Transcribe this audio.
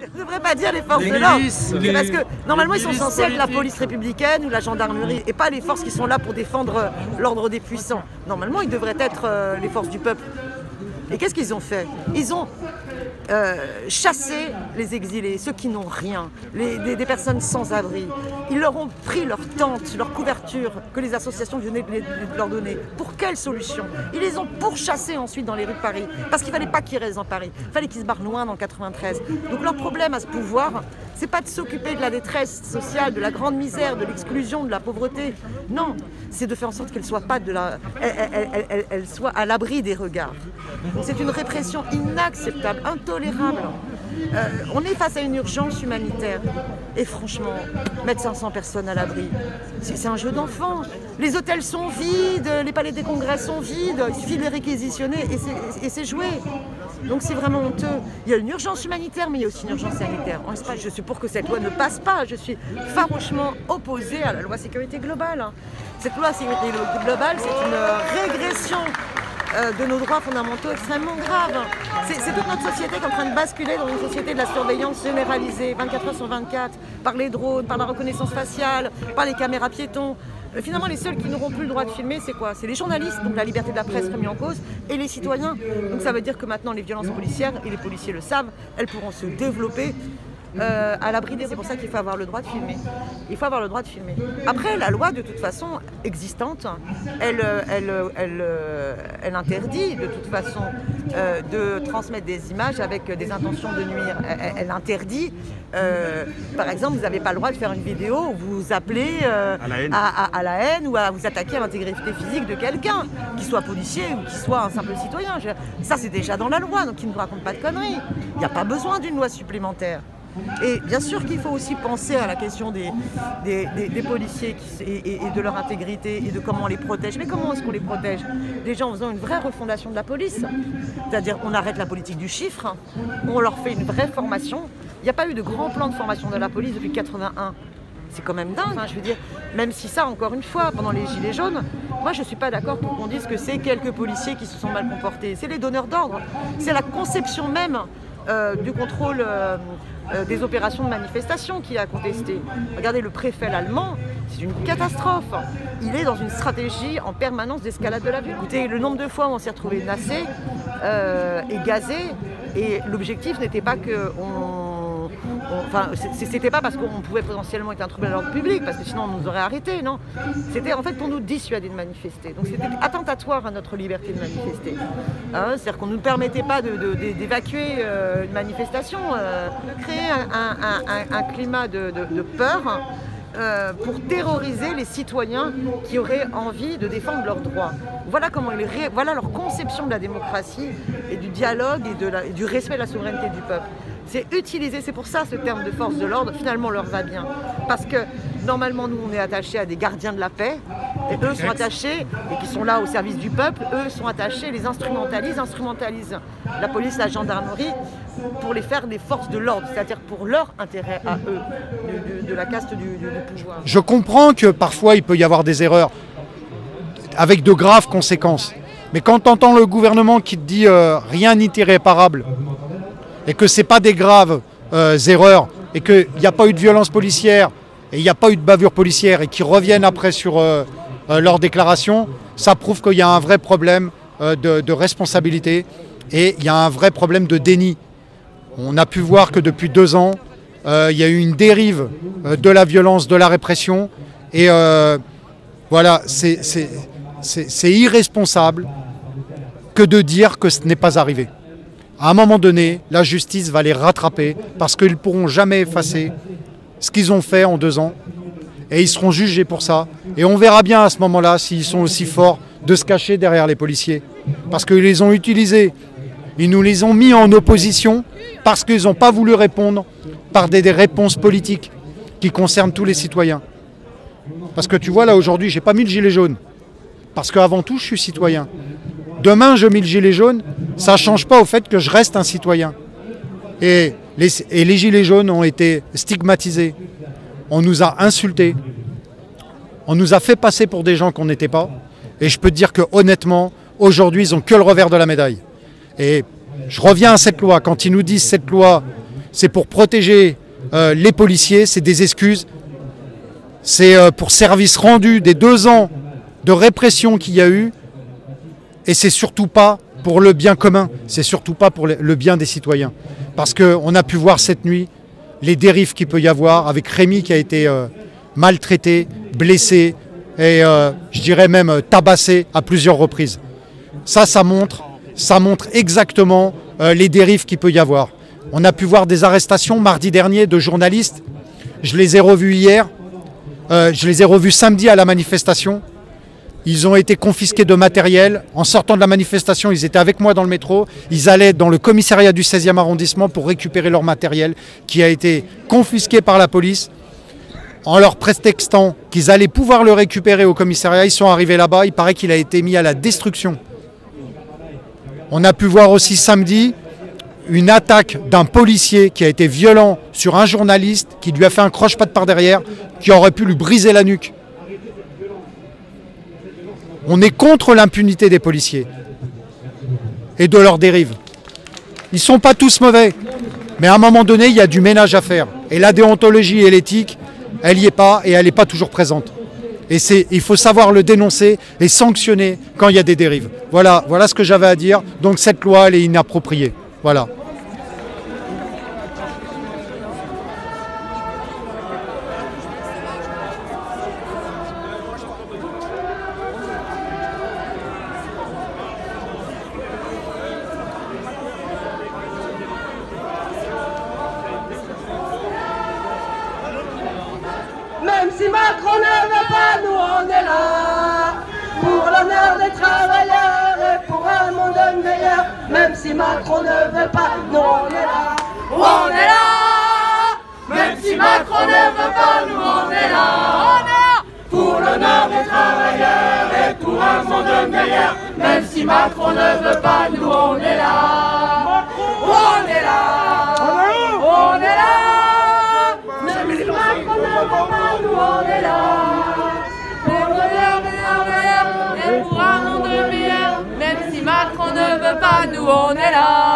On ne devrait pas dire les forces de l'ordre. C'est parce que normalement ils sont censés être la police républicaine ou la gendarmerie et pas les forces qui sont là pour défendre l'ordre des puissants. Normalement ils devraient être les forces du peuple. Et qu'est-ce qu'ils ont fait? Ils ont chassé les exilés, ceux qui n'ont rien, des personnes sans abri. Ils leur ont pris leurs tentes, leurs couvertures que les associations venaient de leur donner. Pour quelle solution? Ils les ont pourchassés ensuite dans les rues de Paris. Parce qu'il ne fallait pas qu'ils restent dans Paris. Il fallait qu'ils se barrent loin dans le 93. Donc leur problème à ce pouvoir, c'est pas de s'occuper de la détresse sociale, de la grande misère, de l'exclusion, de la pauvreté. Non, c'est de faire en sorte qu'elle soit pas elle soit à l'abri des regards. C'est une répression inacceptable, intolérable. On est face à une urgence humanitaire. Et franchement, mettre 500 personnes à l'abri, c'est un jeu d'enfant. Les hôtels sont vides, les palais des congrès sont vides, il suffit de les réquisitionner et c'est joué. Donc c'est vraiment honteux. Il y a une urgence humanitaire, mais il y a aussi une urgence sanitaire. En Espagne, je suis pour que cette loi ne passe pas. Je suis farouchement opposée à la loi sécurité globale. Cette loi sécurité globale, c'est une régression de nos droits fondamentaux extrêmement grave. C'est toute notre société qui est en train de basculer dans une société de la surveillance généralisée, 24 heures sur 24, par les drones, par la reconnaissance faciale, par les caméras piétons. Finalement, les seuls qui n'auront plus le droit de filmer, c'est quoi? C'est les journalistes, donc la liberté de la presse remise en cause, et les citoyens. Donc ça veut dire que maintenant, les violences policières, et les policiers le savent, elles pourront se développer à l'abri des... C'est pour ça qu'il faut avoir le droit de filmer. Il faut avoir le droit de filmer. Après, la loi, de toute façon, existante, elle interdit, de toute façon, de transmettre des images avec des intentions de nuire. Elle interdit, par exemple, vous n'avez pas le droit de faire une vidéo où vous appelez à la haine ou à vous attaquer à l'intégrité physique de quelqu'un, qu'il soit policier ou qu'il soit un simple citoyen. Ça, c'est déjà dans la loi, donc il ne nous raconte pas de conneries. Il n'y a pas besoin d'une loi supplémentaire. Et bien sûr qu'il faut aussi penser à la question des policiers et de leur intégrité et de comment on les protège. Mais comment est-ce qu'on les protège? Déjà en faisant une vraie refondation de la police. C'est-à-dire qu'on arrête la politique du chiffre, on leur fait une vraie formation. Il n'y a pas eu de grand plan de formation de la police depuis 81. C'est quand même dingue, hein, je veux dire, même si ça, encore une fois, pendant les Gilets jaunes, moi je ne suis pas d'accord pour qu'on dise que c'est quelques policiers qui se sont mal comportés. C'est les donneurs d'ordre, c'est la conception même du contrôle des opérations de manifestation qui a contesté. Regardez, le préfet allemand, c'est une catastrophe. Il est dans une stratégie en permanence d'escalade de la vue. Écoutez, le nombre de fois où on s'est retrouvé nassé et gazé, et l'objectif n'était pas que c'était pas parce qu'on pouvait potentiellement être un trouble à l'ordre public, parce que sinon on nous aurait arrêtés, non. C'était en fait pour nous dissuader de manifester. Donc c'était attentatoire à notre liberté de manifester. Hein, c'est-à-dire qu'on ne nous permettait pas d'évacuer une manifestation, créer un climat de peur pour terroriser les citoyens qui auraient envie de défendre leurs droits. Voilà voilà leur conception de la démocratie et du dialogue et du respect de la souveraineté du peuple. C'est utilisé, c'est pour ça ce terme de force de l'ordre finalement leur va bien. Parce que normalement nous on est attachés à des gardiens de la paix, et eux sont attachés, et qui sont là au service du peuple, eux sont attachés, les instrumentalisent la police, la gendarmerie, pour les faire des forces de l'ordre, c'est-à-dire pour leur intérêt à eux, de la caste du pouvoir. Je comprends que parfois il peut y avoir des erreurs, avec de graves conséquences. Mais quand tu entends le gouvernement qui te dit rien n'est irréparable, et que ce n'est pas des graves erreurs, et qu'il n'y a pas eu de violence policière, et il n'y a pas eu de bavure policière, et qu'ils reviennent après sur leurs déclarations, ça prouve qu'il y a un vrai problème de responsabilité, et il y a un vrai problème de déni. On a pu voir que depuis 2 ans, il y a eu une dérive de la violence, de la répression, et voilà, c'est irresponsable que de dire que ce n'est pas arrivé. À un moment donné, la justice va les rattraper parce qu'ils ne pourront jamais effacer ce qu'ils ont fait en 2 ans. Et ils seront jugés pour ça. Et on verra bien à ce moment-là s'ils sont aussi forts de se cacher derrière les policiers. Parce qu'ils les ont utilisés. Ils nous les ont mis en opposition parce qu'ils n'ont pas voulu répondre par des réponses politiques qui concernent tous les citoyens. Parce que tu vois, là aujourd'hui, je n'ai pas mis le gilet jaune. Parce qu'avant tout, je suis citoyen. Demain, je mets le gilet jaune, ça ne change pas au fait que je reste un citoyen. Et les gilets jaunes ont été stigmatisés. On nous a insultés. On nous a fait passer pour des gens qu'on n'était pas. Et je peux te dire que honnêtement, aujourd'hui, ils n'ont que le revers de la médaille. Et je reviens à cette loi. Quand ils nous disent cette loi, c'est pour protéger les policiers, c'est des excuses. C'est pour service rendu des 2 ans de répression qu'il y a eu. Et c'est surtout pas pour le bien commun, c'est surtout pas pour le bien des citoyens. Parce qu'on a pu voir cette nuit les dérives qu'il peut y avoir avec Rémi qui a été maltraité, blessé et je dirais même tabassé à plusieurs reprises. Ça montre exactement les dérives qu'il peut y avoir. On a pu voir des arrestations mardi dernier de journalistes. Je les ai revus hier. Je les ai revus samedi à la manifestation. Ils ont été confisqués de matériel. En sortant de la manifestation, ils étaient avec moi dans le métro. Ils allaient dans le commissariat du 16e arrondissement pour récupérer leur matériel qui a été confisqué par la police. En leur prétextant qu'ils allaient pouvoir le récupérer au commissariat, ils sont arrivés là-bas. Il paraît qu'il a été mis à la destruction. On a pu voir aussi samedi une attaque d'un policier qui a été violent sur un journaliste, qui lui a fait un croche-patte par derrière, qui aurait pu lui briser la nuque. On est contre l'impunité des policiers et de leurs dérives. Ils ne sont pas tous mauvais, mais à un moment donné, il y a du ménage à faire. Et la déontologie et l'éthique, elle n'y est pas et elle n'est pas toujours présente. Et il faut savoir le dénoncer et sanctionner quand il y a des dérives. Voilà ce que j'avais à dire. Donc cette loi, elle est inappropriée. Voilà. Même si Macron ne veut pas, nous on est là. Pour l'honneur des travailleurs et pour un monde meilleur. Même si Macron ne veut pas, nous on est là. On est là. Même si Macron ne veut pas, nous on est là. On est là. Pour l'honneur des travailleurs et pour un monde meilleur. Même si Macron ne veut pas, nous on est là. On est là. On est là. Même si Macron ne veut pas, nous on est là. Pour l'honneur des travailleurs et pour un monde meilleur. Même si Macron ne veut pas, nous on est là.